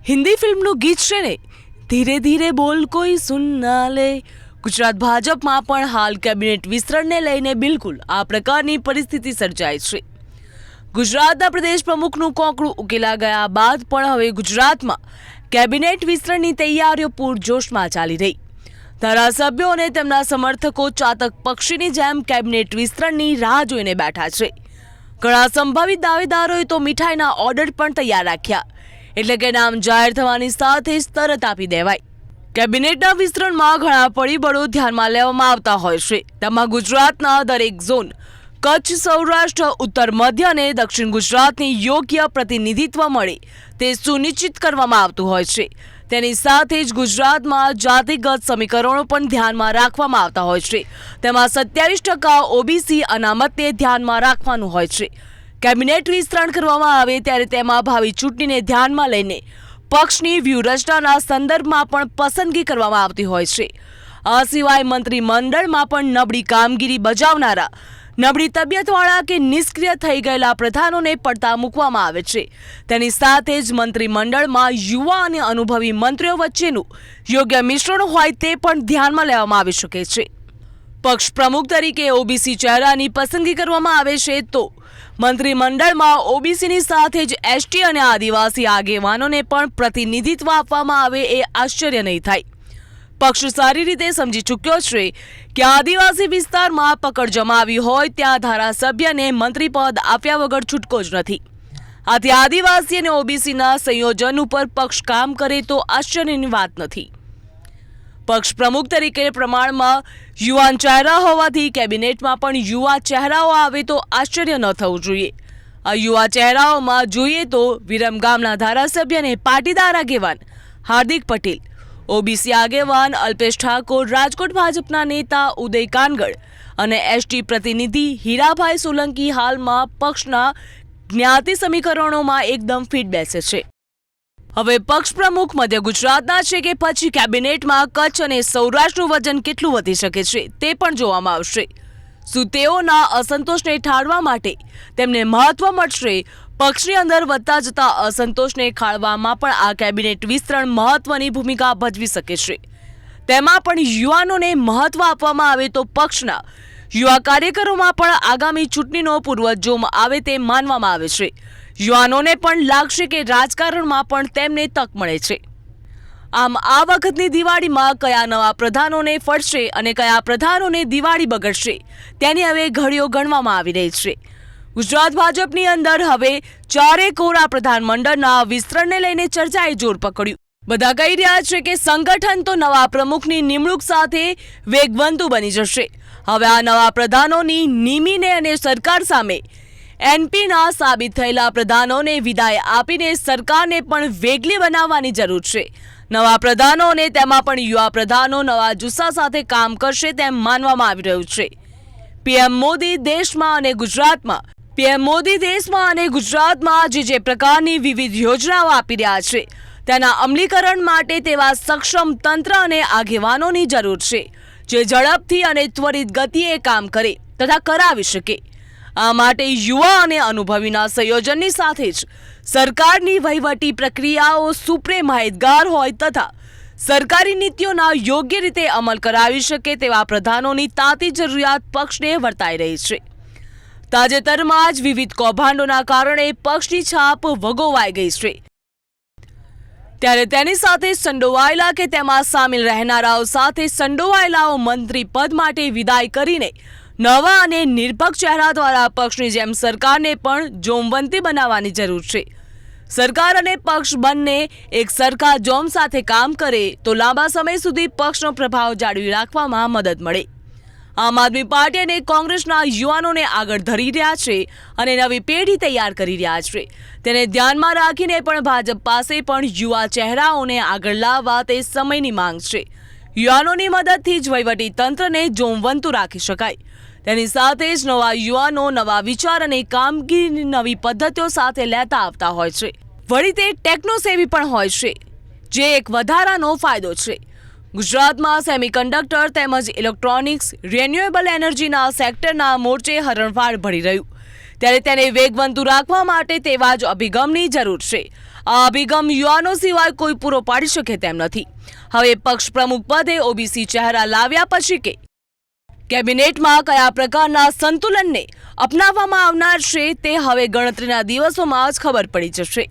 હિન્દી ફિલ્મનું ગીત છે ને, ધીરે ધીરે બોલ કોઈ સુન ના લે. ગુજરાત ભાજપમાં પણ હાલ કેબિનેટ વિસ્તરણને લઈને બિલકુલ આ પ્રકારની પરિસ્થિતિ સર્જાઈ છે. ગુજરાતના પ્રદેશ પ્રમુખનું કોકડું ઉકેલા ગયા બાદ પણ હવે ગુજરાતમાં કેબિનેટ વિસ્તરણની તૈયારીઓ પૂરજોશમાં ચાલી રહી. ધારાસભ્યો અને તેમના સમર્થકો ચાતક પક્ષીની જેમ કેબિનેટ વિસ્તરણની રાહ જોઈને બેઠા છે. ઘણા સંભવિત દાવેદારોએ તો મીઠાઈના ઓર્ડર પણ તૈયાર રાખ્યા, એટલે કે નામ જાહેર થવાની સાથે જ તરત આપી દેવાય. કેબિનેટના વિસ્તરણમાં ઘણા પરિબળો ધ્યાનમાં લેવામાં આવતા હોય છે. તેમાં ગુજરાતના દરેક ઝોન, કચ્છ, સૌરાષ્ટ્ર, ઉત્તર મધ્ય અને દક્ષિણ ગુજરાતની યોગ્ય પ્રતિનિધિત્વ મળે તે સુનિશ્ચિત કરવામાં આવતું હોય છે. તેની સાથે જ ગુજરાતમાં જાતિગત સમીકરણો પણ ધ્યાનમાં રાખવામાં આવતા હોય છે. તેમાં 27% ઓબીસી અનામતને ધ્યાનમાં રાખવાનું હોય છે. કેબિનેટ વિસ્તરણ કરવામાં આવે ત્યારે તેમાં ભાવિ ચૂંટણીને ધ્યાનમાં લઈને પક્ષની વ્યૂહરચનાના સંદર્ભમાં પણ પસંદગી કરવામાં આવતી હોય છે. આ સિવાય મંત્રીમંડળમાં પણ નબળી કામગીરી બજાવનારા, નબળી તબિયતવાળા કે નિષ્ક્રિય થઈ ગયેલા પ્રધાનોને પડતા મૂકવામાં આવે છે. તેની સાથે જ મંત્રીમંડળમાં યુવા અને અનુભવી મંત્રીઓ વચ્ચેનું યોગ્ય મિશ્રણ હોય તે પણ ધ્યાનમાં લેવામાં આવી શકે છે. પક્ષ પ્રમુખ તરીકે ઓબીસી ચહેરાની પસંદગી કરવામાં આવે છે તો મંત્રીમંડળમાં ઓબીસીની સાથે જ એસટી અને આદિવાસી આગેવાનોને પણ પ્રતિનિધિત્વ આપવામાં આવે એ આશ્ચર્ય નહીં થાય. પક્ષ સારી રીતે સમજી ચૂક્યો છે કે આદિવાસી વિસ્તારમાં પકડ જમાવી હોય ત્યાં ધારાસભ્યને મંત્રીપદ આપ્યા વગર છૂટકો જ નથી. આથી આદિવાસી અને ઓબીસીના સંયોજન ઉપર પક્ષ કામ કરે તો આશ્ચર્યની વાત નથી. પક્ષ પ્રમુખ તરીકે પ્રમાણમાં યુવાન ચહેરા હોવાથી કેબિનેટમાં પણ યુવા ચહેરાઓ આવે તો આશ્ચર્ય ન થવું જોઈએ. આ યુવા ચહેરાઓમાં જોઈએ તો વિરમગામના ધારાસભ્ય અને પાટીદાર આગેવાન હાર્દિક પટેલ, ઓબીસી આગેવાન અલ્પેશ ઠાકોર, રાજકોટ ભાજપના નેતા ઉદય કાનગડ અને એસટી પ્રતિનિધિ હીરાભાઈ સોલંકી હાલમાં પક્ષના જ્ઞાતિ સમીકરણોમાં એકદમ ફિટ બેસે છે. હવે પક્ષ પ્રમુખ મધ્ય ગુજરાતના છે કે પછી કેબિનેટમાં કચ્છ અને સૌરાષ્ટ્રનું વજન કેટલું વધી શકે છે તે પણ જોવામાં આવશે. શું તેઓના અસંતોષને ઠાળવા માટે તેમને મહત્વ મળશે? પક્ષની અંદર વધતા જતા અસંતોષને ખાળવામાં પણ આ કેબિનેટ વિસ્તરણ મહત્વની ભૂમિકા ભજવી શકે છે. તેમાં પણ યુવાનોને મહત્વ આપવામાં આવે તો પક્ષના યુવા કાર્યકરોમાં પણ આગામી ચૂંટણીનો પૂર્વજોમ આવે તે માનવામાં આવે છે. યુવાનોને પણ લાગશે કે રાજકારણમાં પણ તેમને તક મળે છે. આમ આ વખતની દિવાળીમાં કયા નવા પ્રધાનોને ફળશે અને કયા પ્રધાનોને દિવાળી બગડશે તેની હવે ઘડીઓ ગણવામાં આવી રહી છે. ગુજરાત ભાજપની અંદર હવે 4 કોરા પ્રધાનમંડળના વિસ્તરણને લઈને ચર્ચાએ જોર પકડ્યું. બધા કહી રહ્યા છે કે સંગઠન તો નવા પ્રમુખની નિમણૂક સાથે વેગવંતુ બની જશે. હવે આ નવા પ્રધાનોની નિમીને અને સરકાર સામે એનપીના સાબિત થયેલા પ્રધાનોને વિદાય આપીને સરકારને પણ વેગલી બનાવવાની જરૂર છે. નવા પ્રધાનો અને તેમાં પણ યુવા પ્રધાનો નવા જુસ્સા સાથે કામ કરશે તેમ માનવામાં આવી રહ્યું છે. પીએમ મોદી દેશમાં અને ગુજરાતમાં જે પ્રકારની વિવિધ યોજનાઓ આપી રહ્યા છે તેના અમલીકરણ માટે તેવા સક્ષમ તંત્ર અને આગેવાનોની જરૂર છે જે ઝડપથી અને ત્વરિત ગતિએ કામ કરે તથા કરાવી શકે. આ માટે યુવા અને અનુભવીના સંયોજનની સાથે જ સરકારની વહીવટી પ્રક્રિયાઓ સુપ્રે માહિતગાર હોય તથા સરકારી નીતિઓના યોગ્ય રીતે અમલ કરાવી શકે તેવા પ્રધાનોની તાતી જરૂરિયાત પક્ષને વર્તાઈ રહી છે. તાજેતરમાં જ વિવિધ કૌભાંડોના કારણે પક્ષની છાપ વગોવાઈ ગઈ છે. ત્યારે તેની સાથે સંડોવાયેલા કે તેમાં સામેલ રહેનારાઓ સાથે સંડોવાયેલાઓ મંત્રી પદ માટે વિદાય કરીને નવા અને નિર્ભક ચહેરા દ્વારા પક્ષની જેમ સરકારને પણ જોમવંતી બનાવવાની જરૂર છે. સરકાર અને પક્ષ બંને એક સરખા જોમ સાથે કામ કરે તો લાંબા સમય સુધી પક્ષનો પ્રભાવ જાળવી રાખવામાં મદદ મળે. આમ આદમી પાર્ટી અને કોંગ્રેસના યુવાનોને આગળ ધરી રહ્યા છે અને નવી પેઢી તૈયાર કરી રહ્યા છે. તેને ધ્યાનમાં રાખીને પણ ભાજપ પાસે પણ યુવા ચહેરાઓને આગળ લાવવા તે સમયની માંગ છે. યુવાનોની મદદથી જ વહીવટી તંત્રને જોમવંતુ રાખી શકાય. તેની સાથે જ નવા યુવાનો નવા વિચાર અને કામગીરીની નવી પદ્ધતિઓ સાથે લેતા આવતા હોય છે. વળી તે ટેકનોસેવી પણ હોય છે, જે એક વધારાનો ફાયદો છે. ગુજરાતમાં સેમિકન્ડક્ટર તેમજ ઇલેક્ટ્રોનિક્સ, રિન્યુએબલ એનર્જીના સેક્ટરના મોરચે હરણફાળ ભળી રહ્યું. ત્યારે તેને વેગવંતુ રાખવા માટે તેવા જ અભિગમની જરૂર છે. આ અભિગમ યુવાનો સિવાય કોઈ પૂરો પાડી શકે તેમ નથી. હવે પક્ષ પ્રમુખ પદે ઓબીસી ચહેરા લાવ્યા પછી કે કેબિનેટમાં કયા પ્રકારના સંતુલનને અપનાવવામાં આવનાર છે તે હવે ગણતરીના દિવસોમાં જ ખબર પડી જશે.